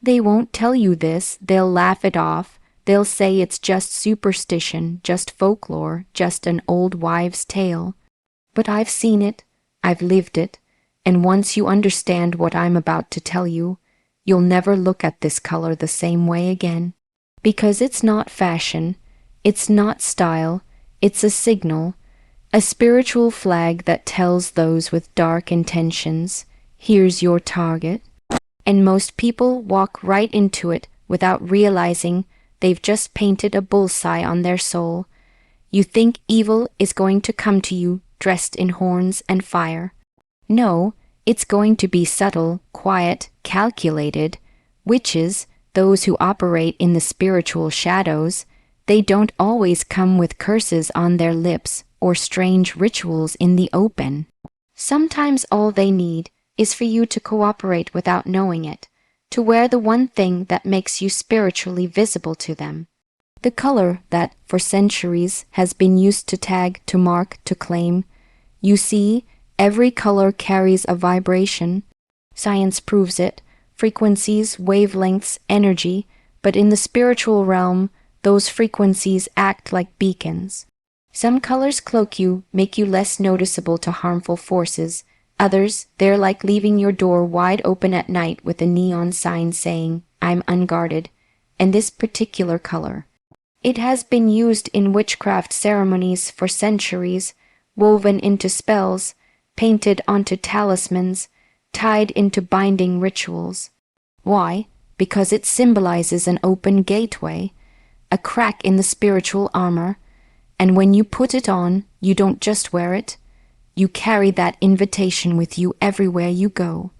They won't tell you this, they'll laugh it off. They'll say it's just superstition, just folklore, just an old wives' tale. But I've seen it, I've lived it, and once you understand what I'm about to tell you, you'll never look at this color the same way again. Because it's not fashion, it's not style, it's a signal, a spiritual flag that tells those with dark intentions, here's your target. And most people walk right into it without realizing they've just painted a bullseye on their soul. You think evil is going to come to you dressed in horns and fire. No, it's going to be subtle, quiet, calculated. Witches, those who operate in the spiritual shadows, they don't always come with curses on their lips or strange rituals in the open. Sometimes all they need is for you to cooperate without knowing it, to wear the one thing that makes you spiritually visible to them. The color that, for centuries, has been used to tag, to mark, to claim. You see, every color carries a vibration. Science proves it. Frequencies, wavelengths, energy, but in the spiritual realm, those frequencies act like beacons. Some colors cloak you, make you less noticeable to harmful forces. Others, they're like leaving your door wide open at night with a neon sign saying, I'm unguarded, and this particular color. It has been used in witchcraft ceremonies for centuries, woven into spells, painted onto talismans, tied into binding rituals. Why? Because it symbolizes an open gateway, a crack in the spiritual armor, and when you put it on, you don't just wear it, you carry that invitation with you everywhere you go.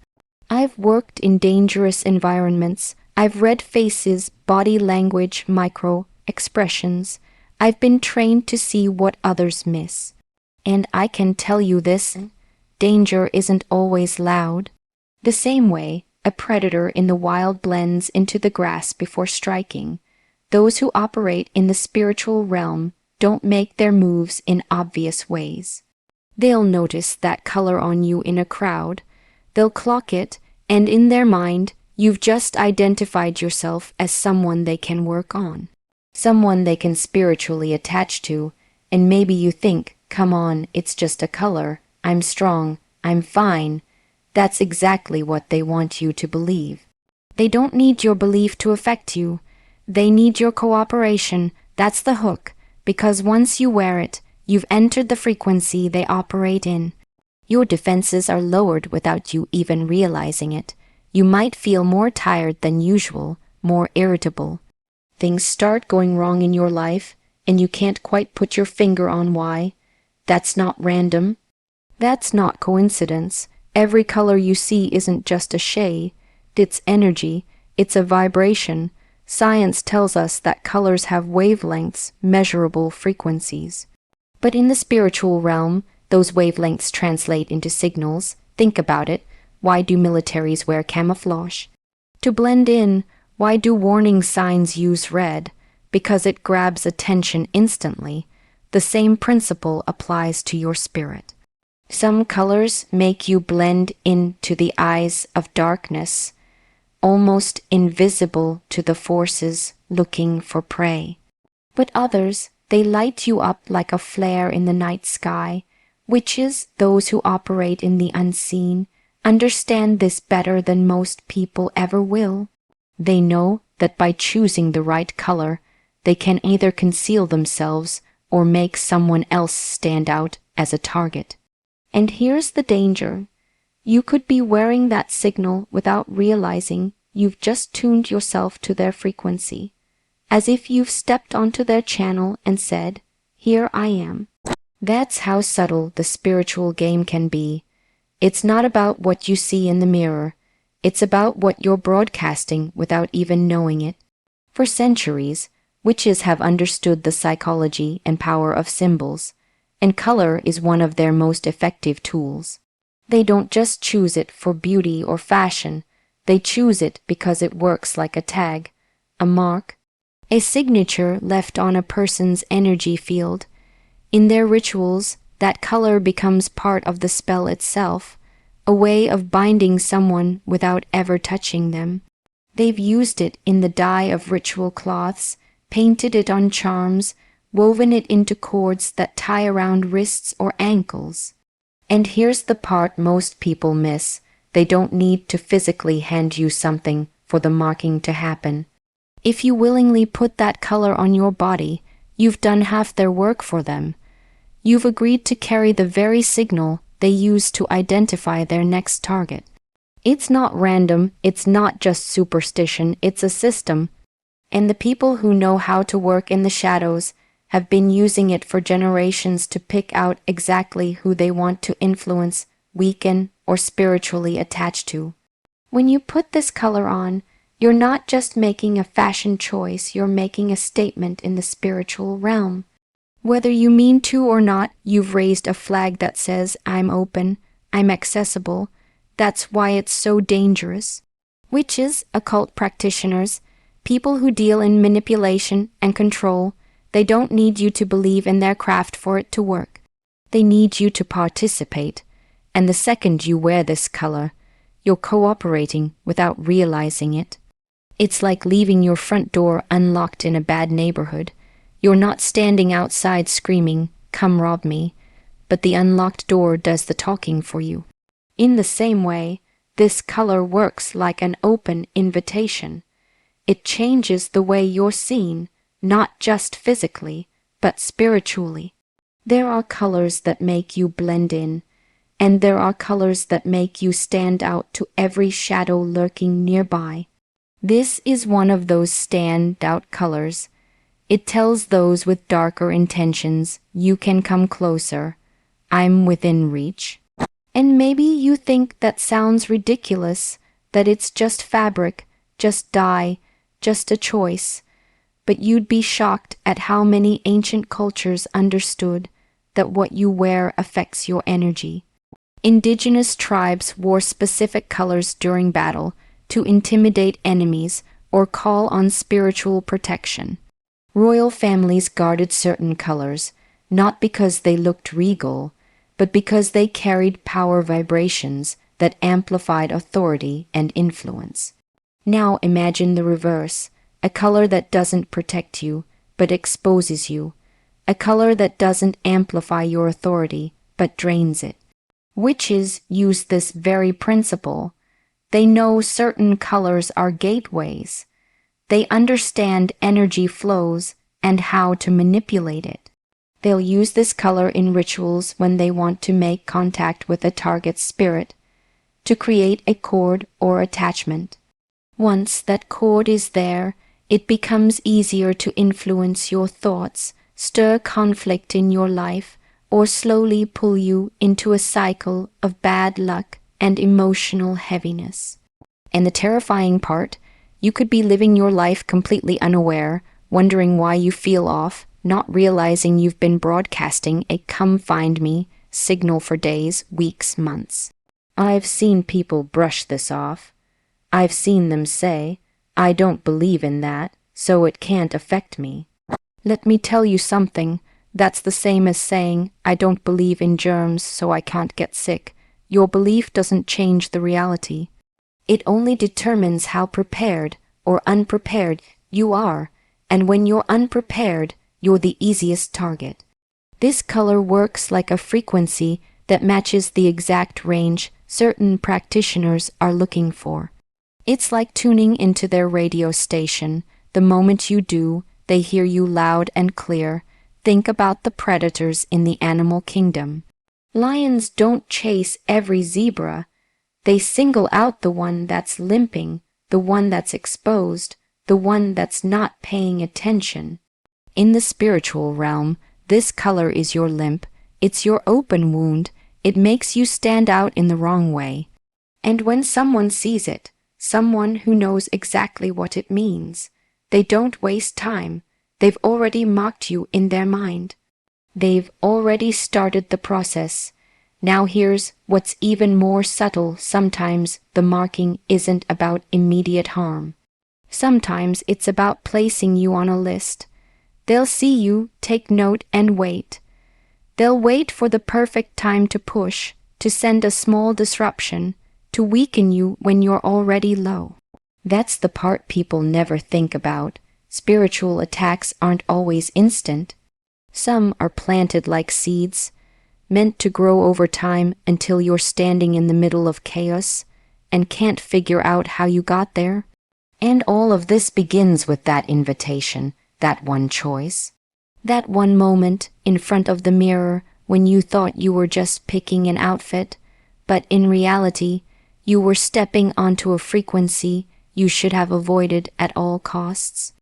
I've worked in dangerous environments. I've read faces, body language, micro-expressions. I've been trained to see what others miss. And I can tell you this, danger isn't always loud. The same way a predator in the wild blends into the grass before striking, those who operate in the spiritual realm don't make their moves in obvious ways. They'll notice that color on you in a crowd. They'll clock it, and in their mind, you've just identified yourself as someone they can work on, someone they can spiritually attach to, and maybe you think, come on, it's just a color, I'm strong, I'm fine. That's exactly what they want you to believe. They don't need your belief to affect you. They need your cooperation. That's the hook, because once you wear it, you've entered the frequency they operate in. Your defenses are lowered without you even realizing it. You might feel more tired than usual, more irritable. Things start going wrong in your life, and you can't quite put your finger on why. That's not random. That's not coincidence. Every color you see isn't just a shade. It's energy. It's a vibration. Science tells us that colors have wavelengths, measurable frequencies. But in the spiritual realm, those wavelengths translate into signals. Think about it. Why do militaries wear camouflage? To blend in. Why do warning signs use red? Because it grabs attention instantly. The same principle applies to your spirit. Some colors make you blend into the eyes of darkness, almost invisible to the forces looking for prey. But others, they light you up like a flare in the night sky. Witches, those who operate in the unseen, understand this better than most people ever will. They know that by choosing the right color, they can either conceal themselves or make someone else stand out as a target. And here's the danger. You could be wearing that signal without realizing you've just tuned yourself to their frequency, as if you've stepped onto their channel and said, "Here I am." That's how subtle the spiritual game can be. It's not about what you see in the mirror. It's about what you're broadcasting without even knowing it. For centuries, witches have understood the psychology and power of symbols, and color is one of their most effective tools. They don't just choose it for beauty or fashion. They choose it because it works like a tag, a mark, a signature left on a person's energy field. In their rituals, that color becomes part of the spell itself, a way of binding someone without ever touching them. They've used it in the dye of ritual cloths, painted it on charms, woven it into cords that tie around wrists or ankles. And here's the part most people miss. They don't need to physically hand you something for the marking to happen. If you willingly put that color on your body, you've done half their work for them. You've agreed to carry the very signal they use to identify their next target. It's not random, it's not just superstition, it's a system. And the people who know how to work in the shadows have been using it for generations to pick out exactly who they want to influence, weaken, or spiritually attach to. When you put this color on, you're not just making a fashion choice, you're making a statement in the spiritual realm. Whether you mean to or not, you've raised a flag that says, I'm open, I'm accessible. That's why it's so dangerous. Witches, occult practitioners, people who deal in manipulation and control, they don't need you to believe in their craft for it to work. They need you to participate. And the second you wear this color, you're cooperating without realizing it. It's like leaving your front door unlocked in a bad neighborhood. You're not standing outside screaming, "Come rob me," but the unlocked door does the talking for you. In the same way, this color works like an open invitation. It changes the way you're seen, not just physically, but spiritually. There are colors that make you blend in, and there are colors that make you stand out to every shadow lurking nearby. This is one of those stand-out colors. It tells those with darker intentions, you can come closer. I'm within reach. And maybe you think that sounds ridiculous, that it's just fabric, just dye, just a choice. But you'd be shocked at how many ancient cultures understood that what you wear affects your energy. Indigenous tribes wore specific colors during battle to intimidate enemies or call on spiritual protection. Royal families guarded certain colors, not because they looked regal, but because they carried power vibrations that amplified authority and influence. Now imagine the reverse, a color that doesn't protect you, but exposes you, a color that doesn't amplify your authority, but drains it. Witches use this very principle. They know certain colors are gateways. They understand energy flows and how to manipulate it. They'll use this color in rituals when they want to make contact with a target's spirit, to create a cord or attachment. Once that cord is there, it becomes easier to influence your thoughts, stir conflict in your life, or slowly pull you into a cycle of bad luck and emotional heaviness. And the terrifying part, you could be living your life completely unaware, wondering why you feel off, not realizing you've been broadcasting a "come find me" signal for days, weeks, months. I've seen people brush this off. I've seen them say, "I don't believe in that, so it can't affect me." Let me tell you something. That's the same as saying, "I don't believe in germs, so I can't get sick." Your belief doesn't change the reality. It only determines how prepared or unprepared you are, and when you're unprepared, you're the easiest target. This color works like a frequency that matches the exact range certain practitioners are looking for. It's like tuning into their radio station. The moment you do, they hear you loud and clear. Think about the predators in the animal kingdom. Lions don't chase every zebra. They single out the one that's limping, the one that's exposed, the one that's not paying attention. In the spiritual realm, this color is your limp. It's your open wound. It makes you stand out in the wrong way. And when someone sees it, someone who knows exactly what it means, they don't waste time. They've already marked you in their mind. They've already started the process. Now here's what's even more subtle. Sometimes the marking isn't about immediate harm. Sometimes it's about placing you on a list. They'll see you, take note, and wait. They'll wait for the perfect time to push, to send a small disruption, to weaken you when you're already low. That's the part people never think about. Spiritual attacks aren't always instant. Some are planted like seeds, meant to grow over time until you're standing in the middle of chaos and can't figure out how you got there. And all of this begins with that invitation, that one choice. That one moment in front of the mirror when you thought you were just picking an outfit, but in reality, you were stepping onto a frequency you should have avoided at all costs.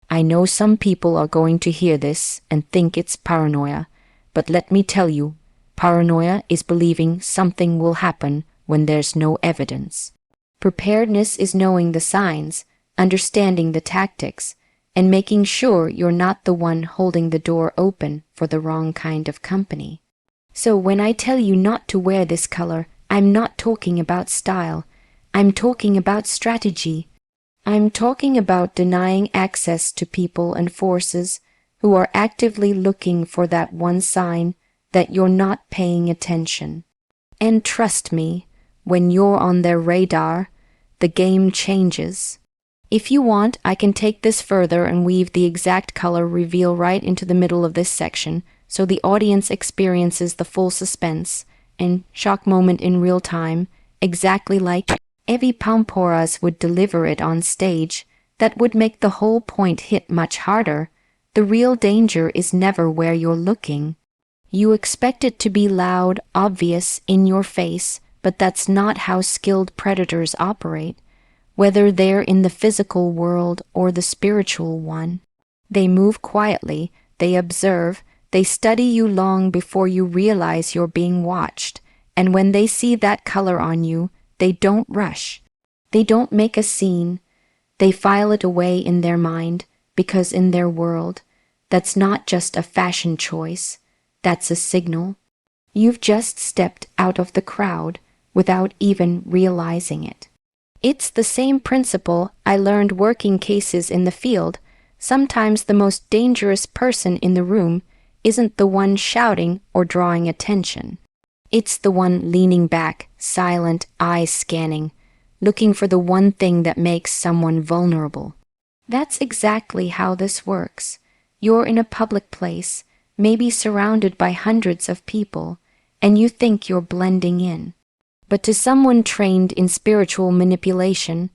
I know some people are going to hear this and think it's paranoia, but let me tell you, paranoia is believing something will happen when there's no evidence. Preparedness is knowing the signs, understanding the tactics, and making sure you're not the one holding the door open for the wrong kind of company. So when I tell you not to wear this color, I'm not talking about style. I'm talking about strategy. I'm talking about denying access to people and forces who are actively looking for that one sign that you're not paying attention. And trust me, when you're on their radar, the game changes. If you want, I can take this further and weave the exact color reveal right into the middle of this section so the audience experiences the full suspense and shock moment in real time, exactly like Evy Poumpouras would deliver it on stage. That would make the whole point hit much harder. The real danger is never where you're looking. You expect it to be loud, obvious, in your face, but that's not how skilled predators operate, whether they're in the physical world or the spiritual one. They move quietly, they observe, they study you long before you realize you're being watched, and when they see that color on you, they don't rush. They don't make a scene. They file it away in their mind, because in their world, that's not just a fashion choice, that's a signal. You've just stepped out of the crowd without even realizing it. It's the same principle I learned working cases in the field. Sometimes the most dangerous person in the room isn't the one shouting or drawing attention. It's the one leaning back, silent, eyes scanning, looking for the one thing that makes someone vulnerable. That's exactly how this works. You're in a public place, maybe surrounded by hundreds of people, and you think you're blending in. But to someone trained in spiritual manipulation,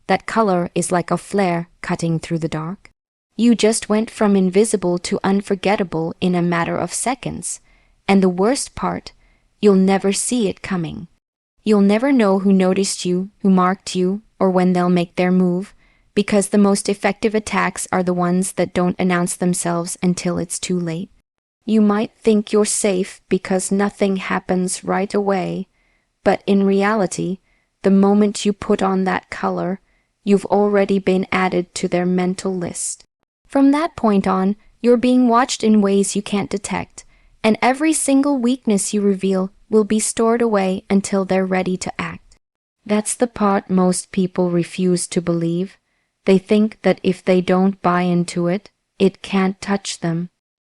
that color is like a flare cutting through the dark. You just went from invisible to unforgettable in a matter of seconds, and the worst part, you'll never see it coming. You'll never know who noticed you, who marked you, or when they'll make their move, because the most effective attacks are the ones that don't announce themselves until it's too late. You might think you're safe because nothing happens right away, but in reality, the moment you put on that color, you've already been added to their mental list. From that point on, you're being watched in ways you can't detect, and every single weakness you reveal will be stored away until they're ready to act. That's the part most people refuse to believe. They think that if they don't buy into it, it can't touch them.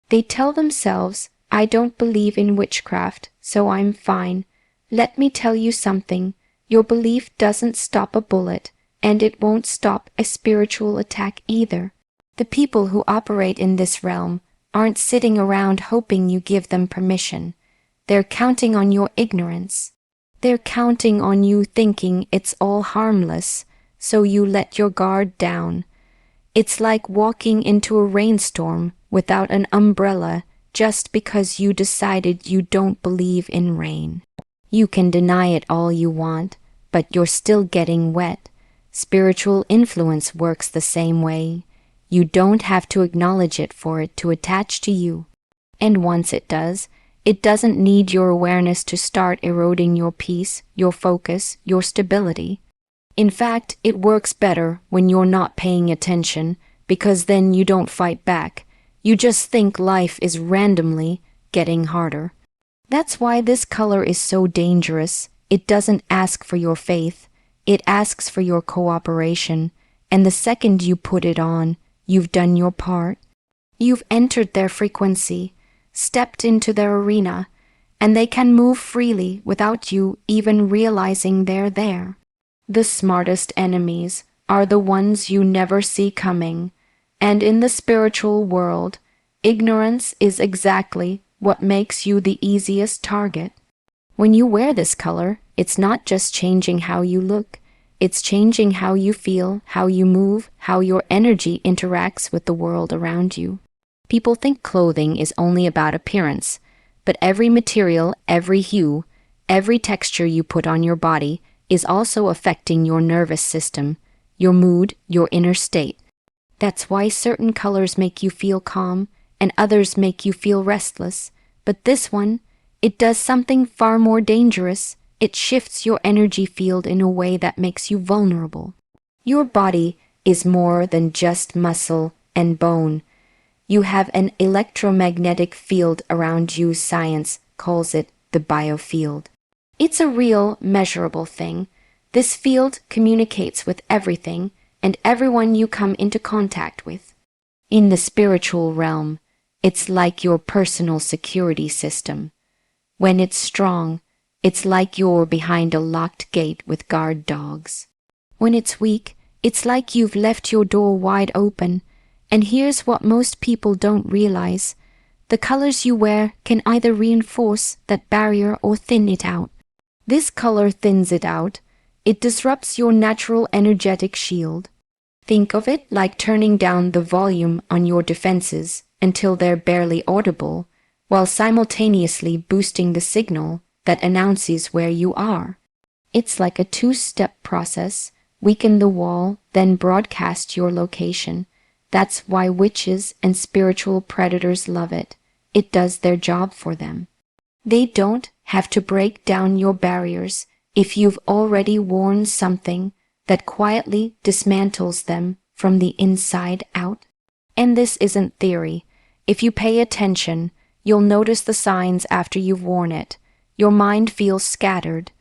They tell themselves, I don't believe in witchcraft, so I'm fine. Let me tell you something. Your belief doesn't stop a bullet, and it won't stop a spiritual attack either. The people who operate in this realm aren't sitting around hoping you give them permission. They're counting on your ignorance. They're counting on you thinking it's all harmless, so you let your guard down. It's like walking into a rainstorm without an umbrella just because you decided you don't believe in rain. You can deny it all you want, but you're still getting wet. Spiritual influence works the same way. You don't have to acknowledge it for it to attach to you. And once it does, it doesn't need your awareness to start eroding your peace, your focus, your stability. In fact, it works better when you're not paying attention, because then you don't fight back. You just think life is randomly getting harder. That's why this color is so dangerous. It doesn't ask for your faith. It asks for your cooperation. And the second you put it on, you've done your part. You've entered their frequency, stepped into their arena, and they can move freely without you even realizing they're there. The smartest enemies are the ones you never see coming. And in the spiritual world, ignorance is exactly what makes you the easiest target. When you wear this color, it's not just changing how you look, it's changing how you feel, how you move, how your energy interacts with the world around you. People think clothing is only about appearance, but every material, every hue, every texture you put on your body is also affecting your nervous system, your mood, your inner state. That's why certain colors make you feel calm and others make you feel restless. But this one, it does something far more dangerous. It shifts your energy field in a way that makes you vulnerable. Your body is more than just muscle and bone. You have an electromagnetic field around you. Science calls it the biofield. It's a real, measurable thing. This field communicates with everything and everyone you come into contact with. In the spiritual realm, it's like your personal security system. When it's strong, it's like you're behind a locked gate with guard dogs. When it's weak, it's like you've left your door wide open. And here's what most people don't realize. The colors you wear can either reinforce that barrier or thin it out. This color thins it out. It disrupts your natural energetic shield. Think of it like turning down the volume on your defenses until they're barely audible, while simultaneously boosting the signal that announces where you are. It's like a two-step process. Weaken the wall, then broadcast your location. That's why witches and spiritual predators love it. It does their job for them. They don't have to break down your barriers if you've already worn something that quietly dismantles them from the inside out. And this isn't theory. If you pay attention, you'll notice the signs after you've worn it. Your mind feels scattered.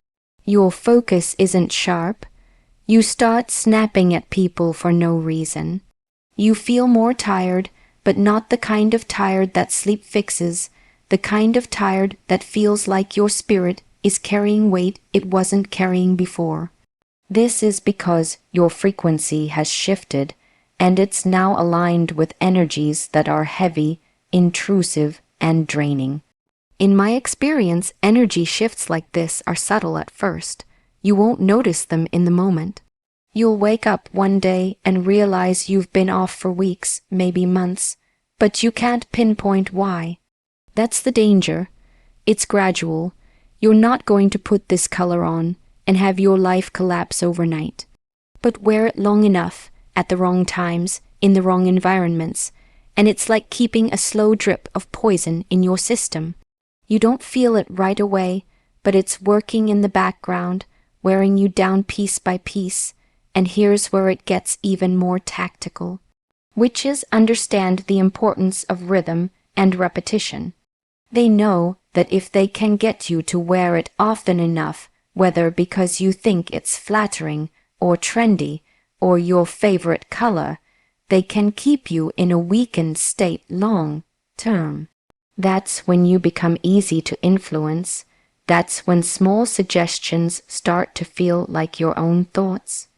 Your focus isn't sharp. You start snapping at people for no reason. You feel more tired, but not the kind of tired that sleep fixes, the kind of tired that feels like your spirit is carrying weight it wasn't carrying before. This is because your frequency has shifted, and it's now aligned with energies that are heavy, intrusive, and draining. In my experience, energy shifts like this are subtle at first. You won't notice them in the moment. You'll wake up one day and realize you've been off for weeks, maybe months, but you can't pinpoint why. That's the danger. It's gradual. You're not going to put this color on and have your life collapse overnight. But wear it long enough, at the wrong times, in the wrong environments, and it's like keeping a slow drip of poison in your system. You don't feel it right away, but it's working in the background, wearing you down piece by piece. And here's where it gets even more tactical. Witches understand the importance of rhythm and repetition. They know that if they can get you to wear it often enough, whether because you think it's flattering or trendy or your favorite color, they can keep you in a weakened state long term. That's when you become easy to influence. That's when small suggestions start to feel like your own thoughts.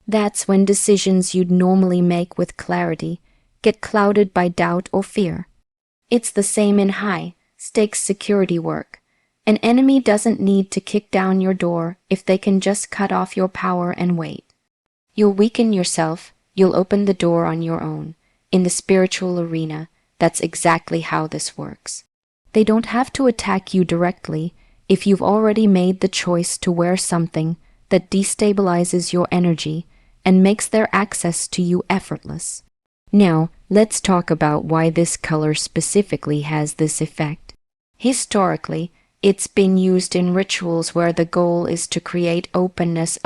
That's when decisions you'd normally make with clarity get clouded by doubt or fear. It's the same in high-stakes security work. An enemy doesn't need to kick down your door if they can just cut off your power and wait. You'll weaken yourself, you'll open the door on your own. In the spiritual arena, that's exactly how this works. They don't have to attack you directly if you've already made the choice to wear something that destabilizes your energy and makes their access to you effortless. Now, let's talk about why this color specifically has this effect. Historically, it's been used in rituals where the goal is to create openness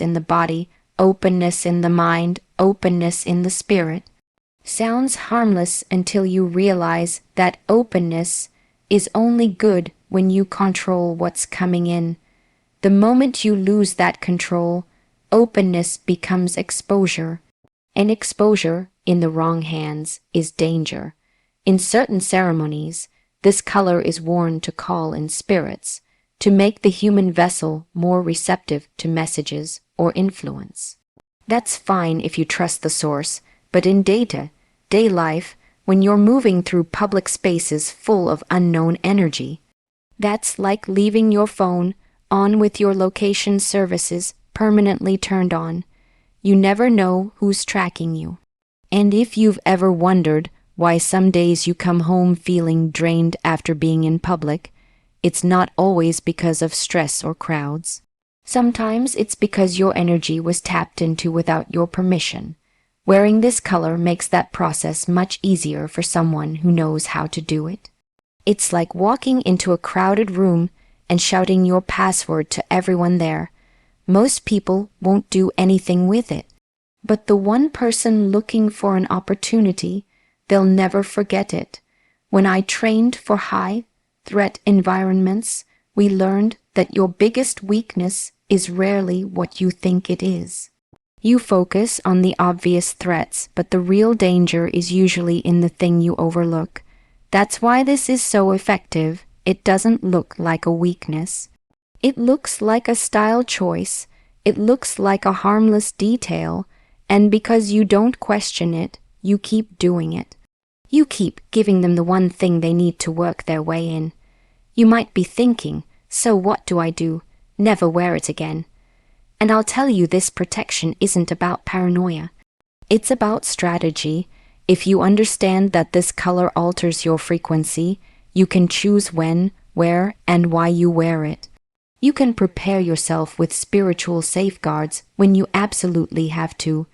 in the body, openness in the mind, openness in the spirit. Sounds harmless until you realize that openness is only good when you control what's coming in. The moment you lose that control, openness becomes exposure, and exposure, in the wrong hands, is danger. In certain ceremonies, this color is worn to call in spirits, to make the human vessel more receptive to messages or influence. That's fine if you trust the source, but in day life, when you're moving through public spaces full of unknown energy, that's like leaving your phone on with your location services permanently turned on. You never know who's tracking you. And if you've ever wondered why some days you come home feeling drained after being in public, it's not always because of stress or crowds. Sometimes it's because your energy was tapped into without your permission. Wearing this color makes that process much easier for someone who knows how to do it. It's like walking into a crowded room and shouting your password to everyone there. Most people won't do anything with it. But the one person looking for an opportunity, they'll never forget it. When I trained for high-threat environments, we learned that your biggest weakness is rarely what you think it is. You focus on the obvious threats, but the real danger is usually in the thing you overlook. That's why this is so effective. It doesn't look like a weakness. It looks like a style choice. It looks like a harmless detail. And because you don't question it, you keep doing it. You keep giving them the one thing they need to work their way in. You might be thinking, so what do I do? Never wear it again. And I'll tell you, this protection isn't about paranoia. It's about strategy. If you understand that this color alters your frequency, you can choose when, where, and why you wear it. You can prepare yourself with spiritual safeguards when you absolutely have to,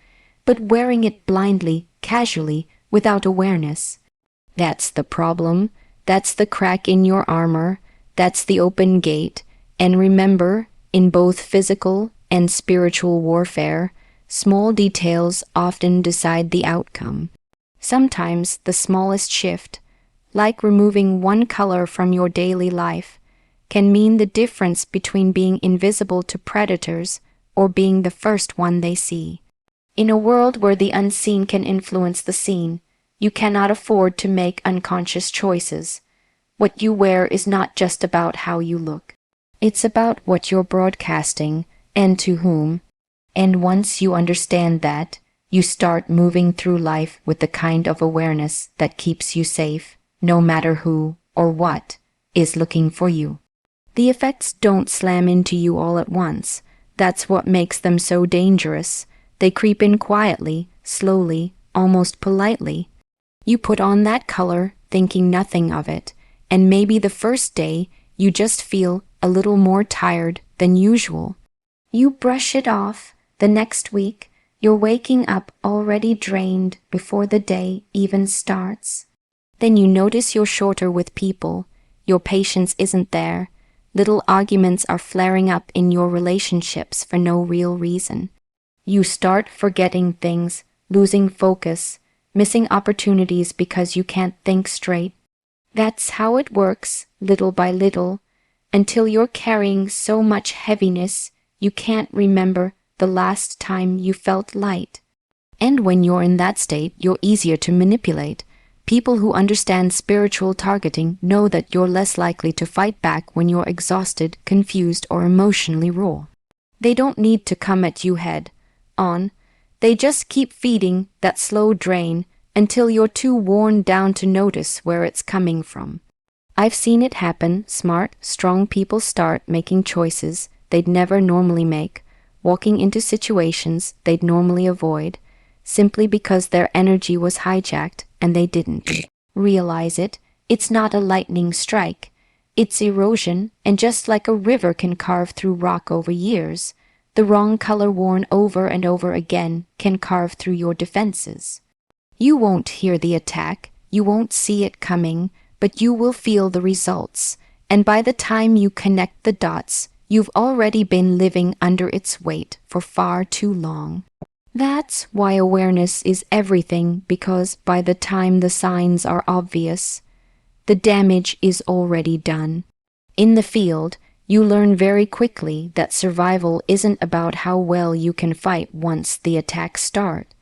but wearing it blindly, casually, without awareness. That's the problem. That's the crack in your armor. That's the open gate. And remember, in both physical and spiritual warfare, small details often decide the outcome. Sometimes the smallest shift, like removing one color from your daily life, can mean the difference between being invisible to predators or being the first one they see. In a world where the unseen can influence the seen, you cannot afford to make unconscious choices. What you wear is not just about how you look. It's about what you're broadcasting and to whom. And once you understand that, you start moving through life with the kind of awareness that keeps you safe, no matter who or what is looking for you. The effects don't slam into you all at once. That's what makes them so dangerous. They creep in quietly, slowly, almost politely. You put on that color, thinking nothing of it, and maybe the first day you just feel a little more tired than usual. You brush it off. The next week, you're waking up already drained before the day even starts. Then you notice you're shorter with people. Your patience isn't there. Little arguments are flaring up in your relationships for no real reason. You start forgetting things, losing focus, missing opportunities because you can't think straight. That's how it works, little by little, until you're carrying so much heaviness you can't remember the last time you felt light. And when you're in that state, you're easier to manipulate. People who understand spiritual targeting know that you're less likely to fight back when you're exhausted, confused, or emotionally raw. They don't need to come at you head on. They just keep feeding that slow drain until you're too worn down to notice where it's coming from. I've seen it happen. Smart, strong people start making choices they'd never normally make, walking into situations they'd normally avoid, simply because their energy was hijacked and they didn't realize it. It's not a lightning strike. It's erosion, and just like a river can carve through rock over years, the wrong color worn over and over again can carve through your defenses. You won't hear the attack, you won't see it coming, but you will feel the results, and by the time you connect the dots, you've already been living under its weight for far too long. That's why awareness is everything, because by the time the signs are obvious, the damage is already done. In the field, you learn very quickly that survival isn't about how well you can fight once the attacks start.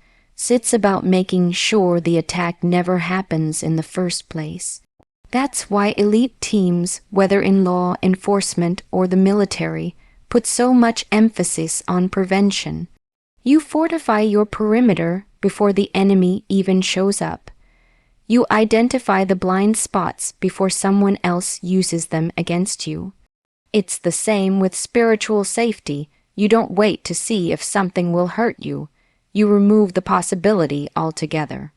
It's about making sure the attack never happens in the first place. That's why elite teams, whether in law enforcement or the military, put so much emphasis on prevention. You fortify your perimeter before the enemy even shows up. You identify the blind spots before someone else uses them against you. It's the same with spiritual safety. You don't wait to see if something will hurt you. You remove the possibility altogether.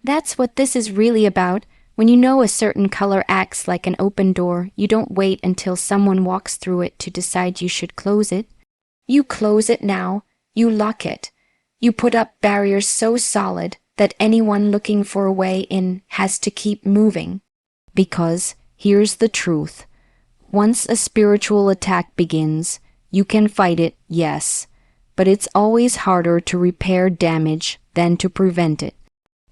That's what this is really about. When you know a certain color acts like an open door, you don't wait until someone walks through it to decide you should close it. You close it now. You lock it. You put up barriers so solid that anyone looking for a way in has to keep moving. Because, here's the truth. Once a spiritual attack begins, you can fight it, yes, but it's always harder to repair damage than to prevent it.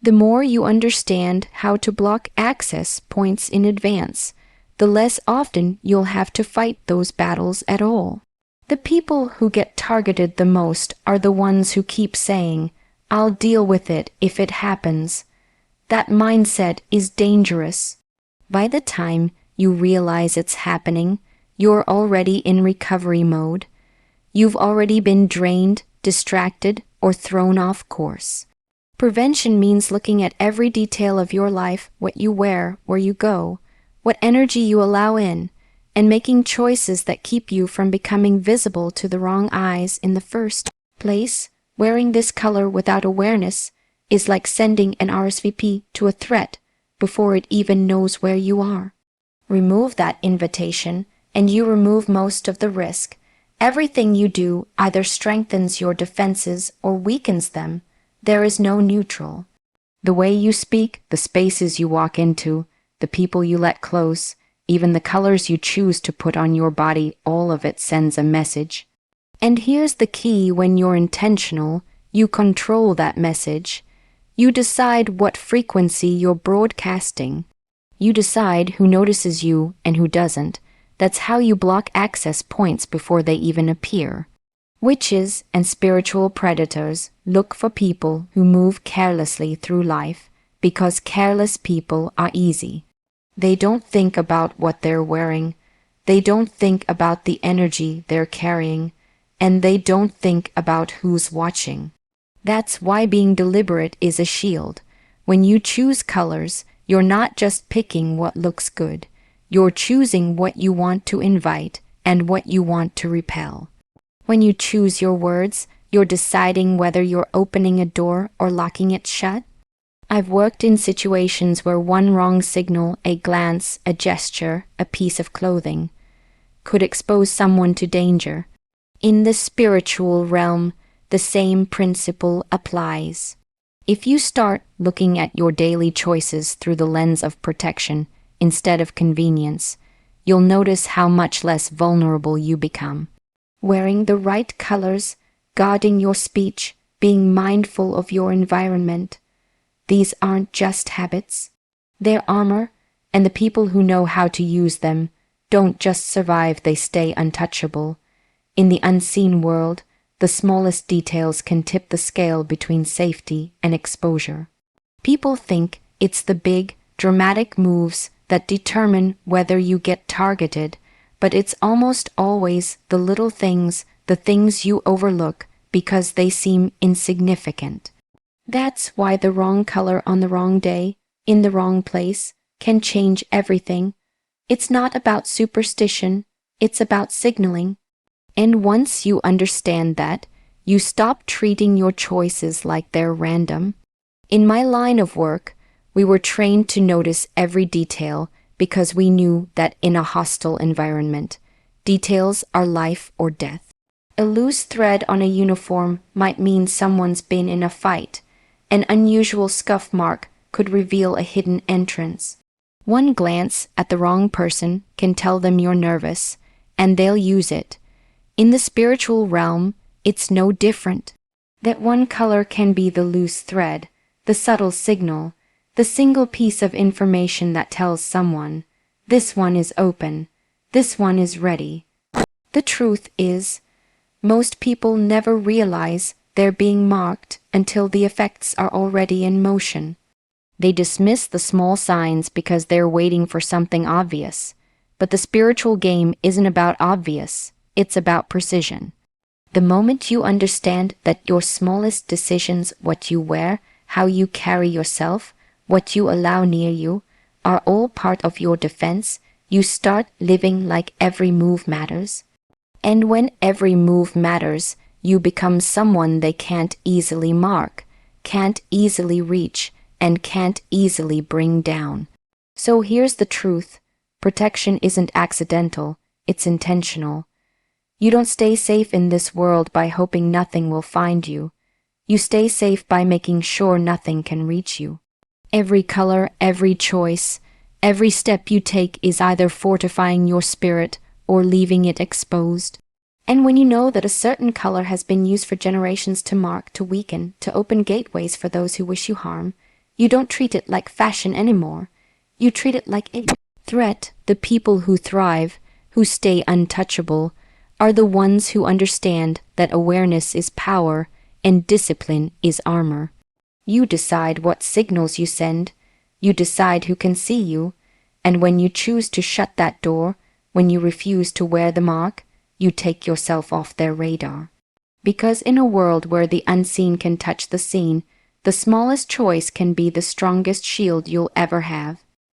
The more you understand how to block access points in advance, the less often you'll have to fight those battles at all. The people who get targeted the most are the ones who keep saying, "I'll deal with it if it happens." That mindset is dangerous. By the time you realize it's happening, you're already in recovery mode. You've already been drained, distracted, or thrown off course. Prevention means looking at every detail of your life, what you wear, where you go, what energy you allow in, and making choices that keep you from becoming visible to the wrong eyes in the first place. Wearing this color without awareness is like sending an RSVP to a threat before it even knows where you are. Remove that invitation, and you remove most of the risk. Everything you do either strengthens your defenses or weakens them. There is no neutral. The way you speak, the spaces you walk into, the people you let close, even the colors you choose to put on your body, all of it sends a message. And here's the key: when you're intentional, you control that message. You decide what frequency you're broadcasting. You decide who notices you and who doesn't. That's how you block access points before they even appear. Witches and spiritual predators look for people who move carelessly through life because careless people are easy. They don't think about what they're wearing. They don't think about the energy they're carrying. And they don't think about who's watching. That's why being deliberate is a shield. When you choose colors, you're not just picking what looks good. You're choosing what you want to invite and what you want to repel. When you choose your words, you're deciding whether you're opening a door or locking it shut. I've worked in situations where one wrong signal, a glance, a gesture, a piece of clothing, could expose someone to danger. In the spiritual realm, the same principle applies. If you start looking at your daily choices through the lens of protection instead of convenience, you'll notice how much less vulnerable you become. Wearing the right colors, guarding your speech, being mindful of your environment. These aren't just habits. They're armor, and the people who know how to use them don't just survive, they stay untouchable. In the unseen world, the smallest details can tip the scale between safety and exposure. People think it's the big, dramatic moves that determine whether you get targeted, but it's almost always the little things, the things you overlook because they seem insignificant. That's why the wrong color on the wrong day, in the wrong place, can change everything. It's not about superstition, it's about signaling. And once you understand that, you stop treating your choices like they're random. In my line of work, we were trained to notice every detail because we knew that in a hostile environment, details are life or death. A loose thread on a uniform might mean someone's been in a fight. An unusual scuff mark could reveal a hidden entrance. One glance at the wrong person can tell them you're nervous, and they'll use it. In the spiritual realm, it's no different. That one color can be the loose thread, the subtle signal, the single piece of information that tells someone, this one is open, this one is ready. The truth is, most people never realize they're being marked until the effects are already in motion. They dismiss the small signs because they're waiting for something obvious. But the spiritual game isn't about obvious, it's about precision. The moment you understand that your smallest decisions, what you wear, how you carry yourself, what you allow near you, are all part of your defense, you start living like every move matters. And when every move matters, you become someone they can't easily mark, can't easily reach, and can't easily bring down. So here's the truth. Protection isn't accidental, it's intentional. You don't stay safe in this world by hoping nothing will find you. You stay safe by making sure nothing can reach you. Every color, every choice, every step you take is either fortifying your spirit or leaving it exposed. And when you know that a certain color has been used for generations to mark, to weaken, to open gateways for those who wish you harm, you don't treat it like fashion anymore. You treat it like a threat. The people who thrive, who stay untouchable, are the ones who understand that awareness is power and discipline is armor. You decide what signals you send, you decide who can see you, and when you choose to shut that door, when you refuse to wear the mark, you take yourself off their radar. Because in a world where the unseen can touch the seen, the smallest choice can be the strongest shield you'll ever have.